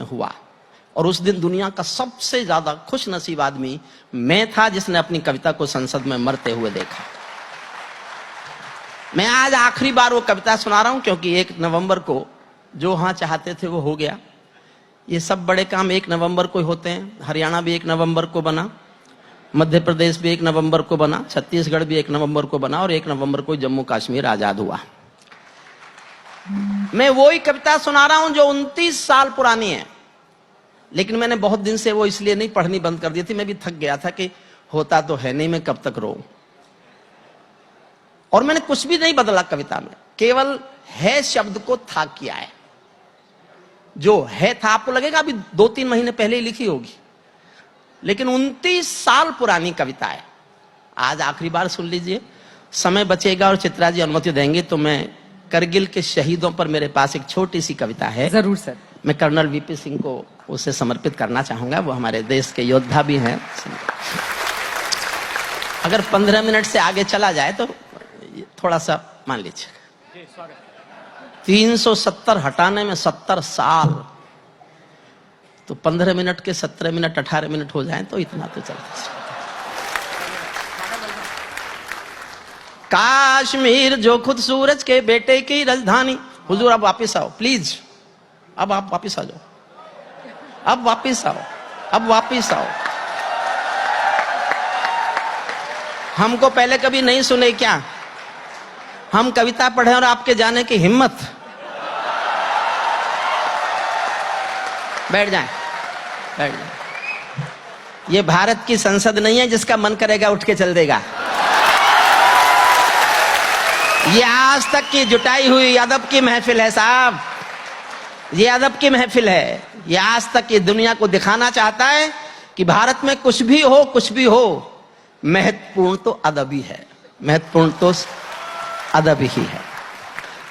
हुआ। और उस दिन दुनिया का सबसे ज्यादा खुश नसीब आदमी मैं था जिसने अपनी कविता को संसद में मरते हुए देखा। मैं आज आखिरी बार वो कविता सुना रहा हूं क्योंकि 1 नवंबर को जो हाँ चाहते थे वो हो गया। ये सब बड़े काम 1 नवंबर को होते हैं। हरियाणा भी 1 नवंबर को बना, मध्य प्रदेश भी 1 नवंबर को बना, छत्तीसगढ़ भी 1 नवंबर को बना और 1 नवंबर को जम्मू कश्मीर आजाद हुआ। मैं वही कविता सुना रहा हूं जो 29 साल पुरानी है, लेकिन मैंने बहुत दिन से वो इसलिए नहीं पढ़नी बंद कर दी थी। मैं भी थक गया था कि होता तो है नहीं, मैं कब तक रोऊं। और मैंने कुछ भी नहीं बदला कविता में, केवल है शब्द को था किया है। जो है था आपको लगेगा अभी 2-3 महीने पहले ही लिखी होगी, लेकिन 29 साल पुरानी कविता है। आज आखिरी बार सुन लीजिए, समय बचेगा और चित्रा जी अनुमति देंगे तो मैं करगिल के शहीदों पर मेरे पास एक छोटी सी कविता है। जरूर सर। मैं कर्नल वीपी सिंह को उसे समर्पित करना चाहूंगा, वो हमारे देश के योद्धा भी हैं। अगर 15 मिनट से आगे चला जाए तो थोड़ा सा मान लीजिए। 370 हटाने में 70 साल, तो 15 मिनट के 17 मिनट 18 मिनट हो जाएं तो इतना तो चलता। कश्मीर जो खुद सूरज के बेटे की राजधानी। हुजूर अब वापिस आओ प्लीज, अब आप वापिस आ जाओ, अब वापिस आओ, अब वापिस आओ। हमको पहले कभी नहीं सुने क्या? हम कविता पढ़े और आपके जाने की हिम्मत। बैठ जाएं, बैठ जाएं। ये भारत की संसद नहीं है जिसका मन करेगा उठ के चल देगा। ये आज तक की जुटाई हुई अदब की महफिल है साहब, ये अदब की महफिल है। ये आज तक की दुनिया को दिखाना चाहता है कि भारत में कुछ भी हो, कुछ भी हो, महत्वपूर्ण तो अदब ही है, महत्वपूर्ण तो अदब ही है।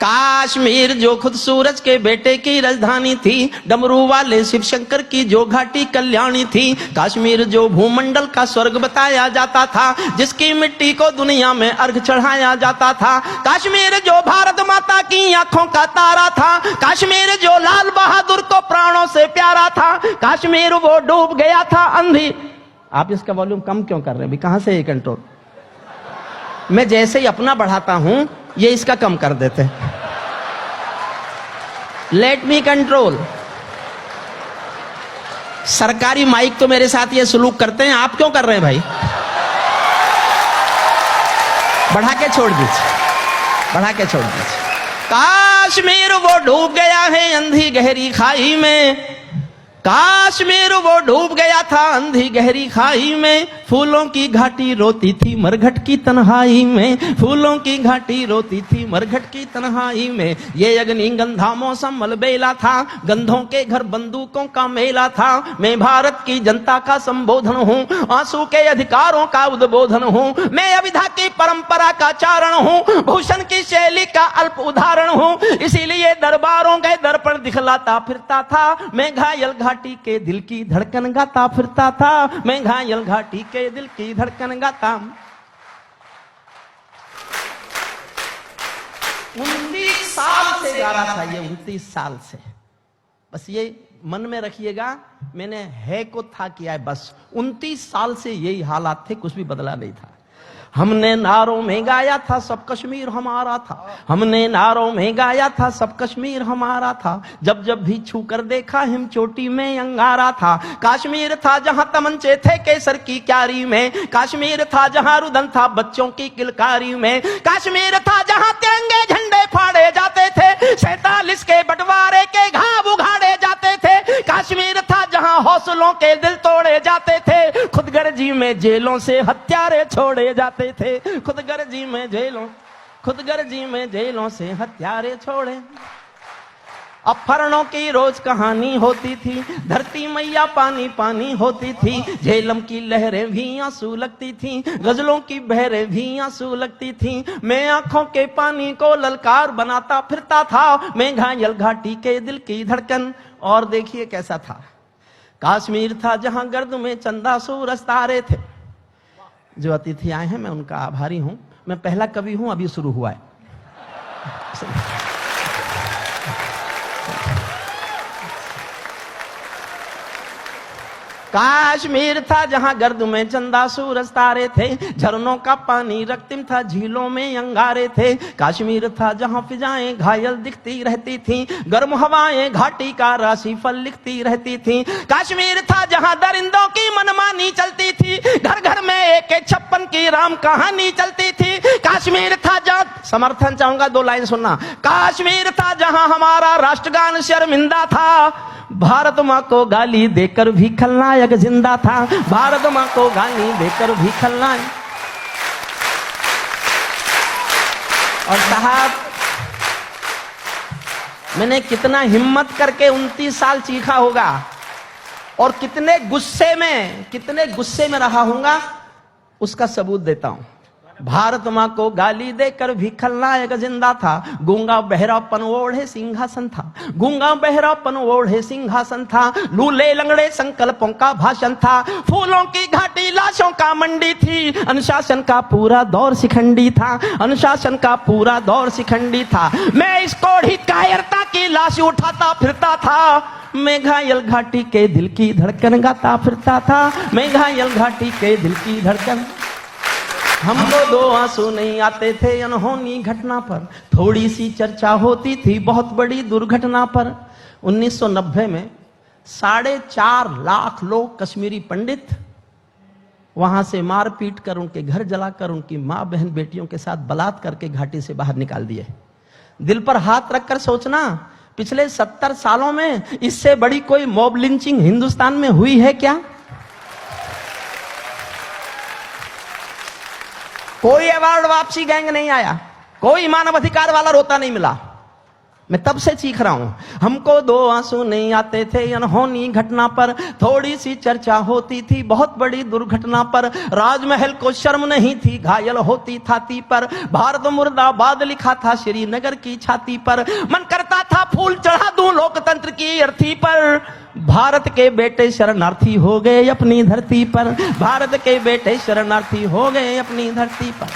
कश्मीर जो खुद सूरज के बेटे की राजधानी थी, डमरू वाले शिव शंकर की जो घाटी कल्याणी थी। कश्मीर जो भूमंडल का स्वर्ग बताया जाता था, जिसकी मिट्टी को दुनिया में अर्घ चढ़ाया जाता था। कश्मीर जो भारत माता की आंखों का तारा था, कश्मीर जो लाल बहादुर को प्राणों से प्यारा था। कश्मीर वो डूब गया था अंधी। आप इसका वॉल्यूम कम क्यों कर रहे हैं? कहां से ये कंट्रोल? मैं जैसे ही अपना बढ़ाता हूं ये इसका कम कर देते। Let me control. सरकारी माइक तो मेरे साथ ये सलूक करते हैं, आप क्यों कर रहे हैं भाई? बढ़ा के छोड़ दीजिए, बढ़ा के छोड़ दीजिए। कश्मीर वो डूब गया है अंधी गहरी खाई में, कश्मीर वो डूब गया था अंधी गहरी खाई में। फूलों की घाटी रोती थी मरघट की तन्हाई में, फूलों की घाटी रोती थी मरघट की तन्हाई में। ये अग्नि गंधा मौसम मलबेला था, गंधों के घर बंदूकों का मेला था। मैं भारत की जनता का संबोधन हूँ, आंसू के अधिकारों का उद्बोधन हूँ। मैं अविधा की परंपरा का चारण हूँ, भूषण की शैली का अल्प उदाहरण हूँ। इसीलिए दरबारों के दर्पण दिखलाता फिरता था। मैं घायल घाटी के दिल की धड़कन गाता फिरता था, मैं घायल घाटी के दिल की धड़कन गाता। 29 साल से गा रहा था ये, 29 साल से। बस ये मन में रखिएगा, मैंने है को था किया है बस। 29 साल से यही हालात थे, कुछ भी बदला नहीं था। हमने नारों में गाया था सब कश्मीर हमारा था, हमने नारों में गाया था सब कश्मीर हमारा था। जब जब भी छू कर देखा हिम चोटी में अंगारा था। कश्मीर था जहां तमंचे थे केसर की क्यारी में, कश्मीर था जहां रुदन था बच्चों की किलकारी में। कश्मीर था जहां तिरंगे झंडे फाड़े जाते थे, 47 के बंटवारे के घाव उघाड़े जाते थे। कश्मीर था जहां हौसलों के दिल तोड़े जाते थे, खुदगर्जी में जेलों से हत्यारे छोड़े जाते थे। खुदगर्जी में जेलों, खुदगर्जी में जेलों से हत्यारे छोड़े। अपहरणों की रोज कहानी होती थी, धरती मैया पानी पानी होती थी। झेलम की लहरें भी आंसू लगती थी, गजलों की बहरें भी आंसू लगती थी। मैं आंखों के पानी को ललकार बनाता फिरता था, मैं घायल घाटी के दिल की धड़कन। और देखिए कैसा था। कश्मीर था जहां गर्द में चंदा सूरज तारे थे। जो अतिथि आए हैं मैं उनका आभारी हूं। मैं पहला कवि हूं, अभी शुरू हुआ है। काश्मीर था जहां गर्द में चंदा सूरज तारे थे, झरनों का पानी रक्तिम था, झीलों में अंगारे थे। काश्मीर था जहां फिजाएं घायल दिखती रहती थी, गर्म हवाएं घाटी का राशिफल लिखती रहती थी। काश्मीर था जहां दरिंदों की मनमानी चलती थी, घर घर में AK-56 की राम कहानी चलती थी। काश्मीर था जहां, समर्थन चाहूंगा, 2 लाइन सुनना। काश्मीर था जहां हमारा राष्ट्रगान शर्मिंदा था, भारत माँ को गाली देकर भी खलनायक जिंदा था। भारत माँ को गाली देकर भी खलनायक। और साहब, मैंने कितना हिम्मत करके 29 साल चीखा होगा और कितने गुस्से में रहा हूंगा, उसका सबूत देता हूं। भारत माँ को गाली देकर भी खलनायक जिंदा था, गूंगा बहरापन ओढ़े सिंहासन था, गूंगा बहरापन ओढ़े सिंहासन था, लूले लंगड़े संकल्पों का भाषण था, फूलों की घाटी लाशों का मंडी थी, अनुशासन का पूरा दौर शिखंडी था, अनुशासन का पूरा दौर शिखंडी था। मैं इस कोढ़ी कायरता की लाश उठाता फिरता था, मैं घायल घाटी के दिल की धड़कन गाता फिरता था, मैं घायल घाटी के दिल की धड़कन। हमको 2 आंसू नहीं आते थे अनहोनी घटना पर, थोड़ी सी चर्चा होती थी बहुत बड़ी दुर्घटना पर। 1990 में 4.5 लाख लोग कश्मीरी पंडित वहां से मार पीट कर, उनके घर जलाकर, उनकी मां बहन बेटियों के साथ बलात्कार करके घाटी से बाहर निकाल दिए। दिल पर हाथ रखकर सोचना, पिछले 70 सालों में इससे बड़ी कोई मॉब लिंचिंग हिंदुस्तान में हुई है क्या? कोई अवार्ड वापसी गैंग नहीं आया, कोई मानव अधिकार वाला रोता नहीं मिला। मैं तब से चीख रहा हूं, हमको 2 आंसू नहीं आते थे अनहोनी घटना पर, थोड़ी सी चर्चा होती थी बहुत बड़ी दुर्घटना पर, राजमहल को शर्म नहीं थी घायल होती छाती पर, भारत मुर्दाबाद लिखा था श्रीनगर की छाती पर, मन करता था फूल चढ़ा दूं लोकतंत्र की अर्थी पर। भारत के बेटे शरणार्थी हो गए अपनी धरती पर, भारत के बेटे शरणार्थी हो गए अपनी धरती पर।